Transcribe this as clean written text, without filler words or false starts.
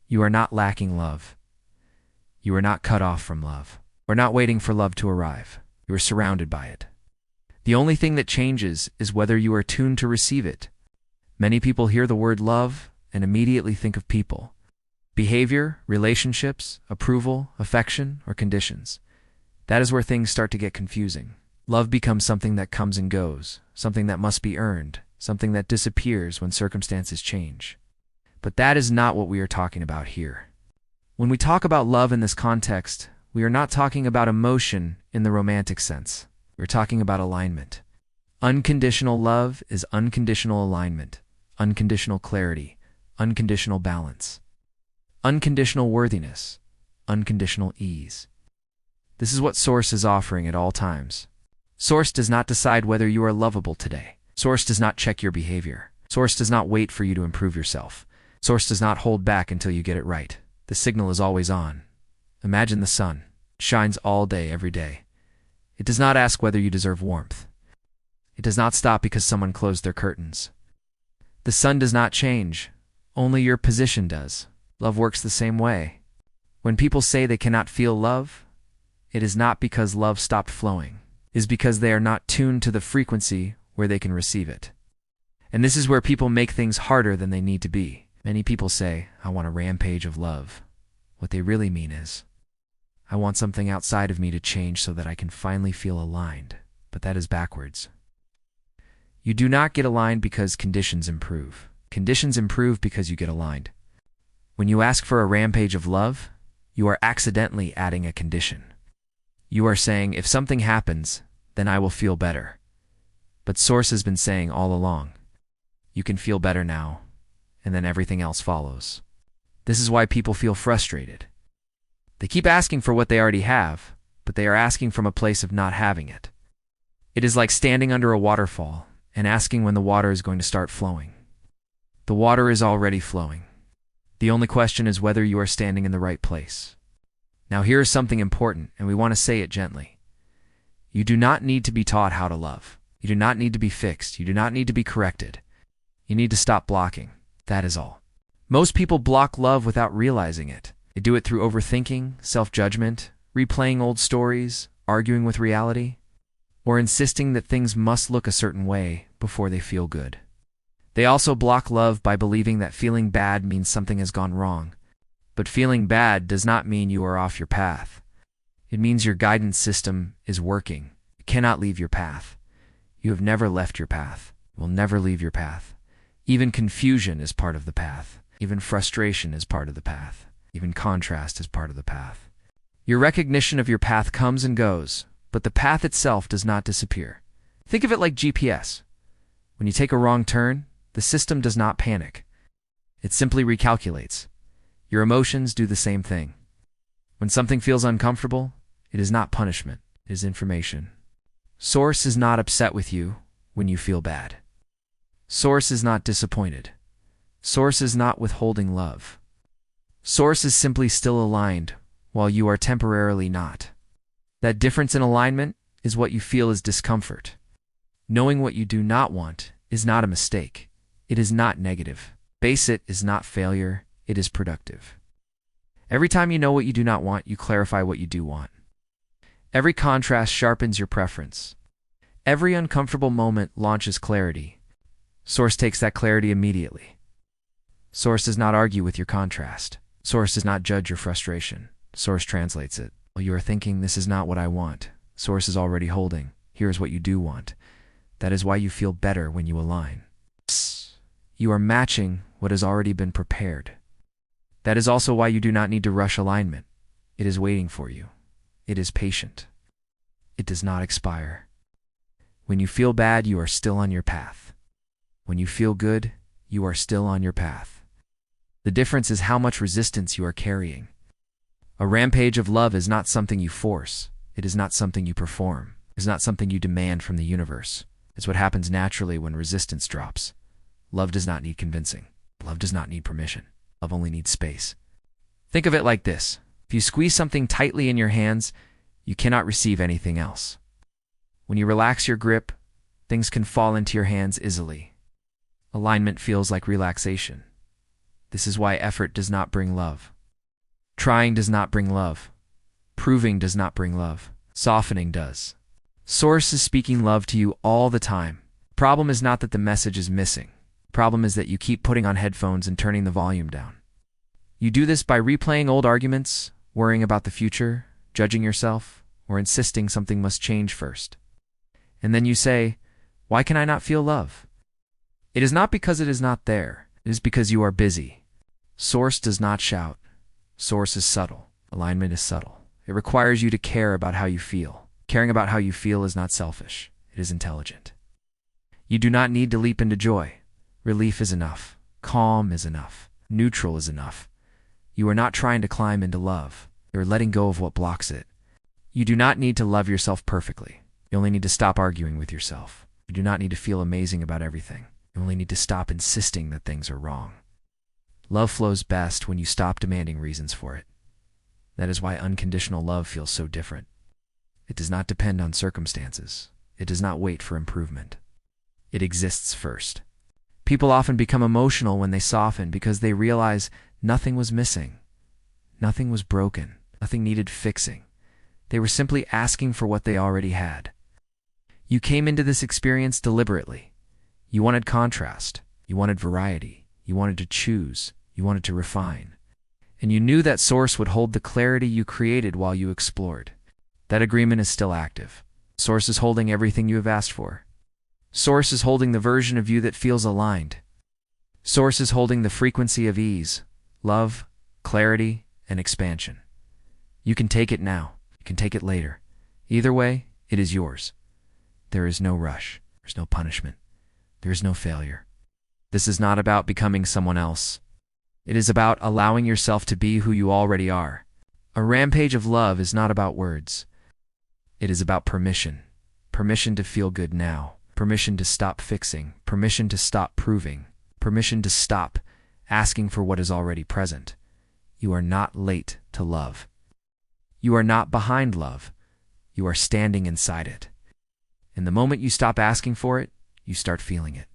You are not lacking love. You are not cut off from love. Or not waiting for love to arrive. You are surrounded by it. The only thing that changes is whether you are tuned to receive it. Many people hear the word love and immediately think of people. Behavior, relationships, approval, affection, or conditions. That is where things start to get confusing. Love becomes something that comes and goes, something that must be earned, something that disappears when circumstances change. But that is not what we are talking about here. When we talk about love in this context, we are not talking about emotion in the romantic sense. We're talking about alignment. Unconditional love is unconditional alignment, unconditional clarity, unconditional balance, unconditional worthiness, unconditional ease. This is what Source is offering at all times. Source does not decide whether you are lovable today. Source does not check your behavior. Source does not wait for you to improve yourself. Source does not hold back until you get it right. The signal is always on. Imagine the sun. It shines all day, every day. It does not ask whether you deserve warmth. It does not stop because someone closed their curtains. The sun does not change. Only your position does. Love works the same way. When people say they cannot feel love, it is not because love stopped flowing. It is because they are not tuned to the frequency where they can receive it. And this is where people make things harder than they need to be. Many people say, I want a rampage of love. What they really mean is, I want something outside of me to change so that I can finally feel aligned. But that is backwards. You do not get aligned because conditions improve. Conditions improve because you get aligned. When you ask for a rampage of love, you are accidentally adding a condition. You are saying, if something happens, then I will feel better. But Source has been saying all along, you can feel better now, and then everything else follows. This is why people feel frustrated. They keep asking for what they already have, but they are asking from a place of not having it. It is like standing under a waterfall and asking when the water is going to start flowing. The water is already flowing. The only question is whether you are standing in the right place. Now here is something important, and we want to say it gently. You do not need to be taught how to love. You do not need to be fixed. You do not need to be corrected. You need to stop blocking. That is all. Most people block love without realizing it. They do it through overthinking, self-judgment, replaying old stories, arguing with reality, or insisting that things must look a certain way before they feel good. They also block love by believing that feeling bad means something has gone wrong. But feeling bad does not mean you are off your path. It means your guidance system is working. You cannot leave your path. You have never left your path. You will never leave your path. Even confusion is part of the path. Even frustration is part of the path. Even contrast is part of the path. Your recognition of your path comes and goes, but the path itself does not disappear. Think of it like GPS. When you take a wrong turn, the system does not panic. It simply recalculates. Your emotions do the same thing. When something feels uncomfortable, it is not punishment, it is information. Source is not upset with you when you feel bad. Source is not disappointed. Source is not withholding love. Source is simply still aligned, while you are temporarily not. That difference in alignment is what you feel is discomfort. Knowing what you do not want is not a mistake. It is not negative. Face it is not failure, it is productive. Every time you know what you do not want, you clarify what you do want. Every contrast sharpens your preference. Every uncomfortable moment launches clarity. Source takes that clarity immediately. Source does not argue with your contrast. Source does not judge your frustration. Source translates it. While you are thinking, this is not what I want, Source is already holding, here is what you do want. That is why you feel better when you align. You are matching what has already been prepared. That is also why you do not need to rush alignment. It is waiting for you. It is patient. It does not expire. When you feel bad, you are still on your path. When you feel good, you are still on your path. The difference is how much resistance you are carrying. A rampage of love is not something you force. It is not something you perform. It is not something you demand from the universe. It's what happens naturally when resistance drops. Love does not need convincing. Love does not need permission. Love only needs space. Think of it like this. If you squeeze something tightly in your hands, you cannot receive anything else. When you relax your grip, things can fall into your hands easily. Alignment feels like relaxation. This is why effort does not bring love. Trying does not bring love. Proving does not bring love. Softening does. Source is speaking love to you all the time. Problem is not that the message is missing. Problem is that you keep putting on headphones and turning the volume down. You do this by replaying old arguments, worrying about the future, judging yourself, or insisting something must change first. And then you say, "Why can I not feel love?" It is not because it is not there. It is because you are busy. Source does not shout. Source is subtle. Alignment is subtle. It requires you to care about how you feel. Caring about how you feel is not selfish. It is intelligent. You do not need to leap into joy. Relief is enough. Calm is enough. Neutral is enough. You are not trying to climb into love. You are letting go of what blocks it. You do not need to love yourself perfectly. You only need to stop arguing with yourself. You do not need to feel amazing about everything. You only need to stop insisting that things are wrong. Love flows best when you stop demanding reasons for it. That is why unconditional love feels so different. It does not depend on circumstances. It does not wait for improvement. It exists first. People often become emotional when they soften because they realize nothing was missing. Nothing was broken. Nothing needed fixing. They were simply asking for what they already had. You came into this experience deliberately. You wanted contrast. You wanted variety. You wanted to choose. You wanted to refine. And you knew that Source would hold the clarity you created while you explored. That agreement is still active. Source is holding everything you have asked for. Source is holding the version of you that feels aligned. Source is holding the frequency of ease, love, clarity, and expansion. You can take it now. You can take it later. Either way, it is yours. There is no rush. There's no punishment. There is no failure. This is not about becoming someone else. It is about allowing yourself to be who you already are. A rampage of love is not about words. It is about permission. Permission to feel good now. Permission to stop fixing. Permission to stop proving. Permission to stop asking for what is already present. You are not late to love. You are not behind love. You are standing inside it. And the moment you stop asking for it, you start feeling it.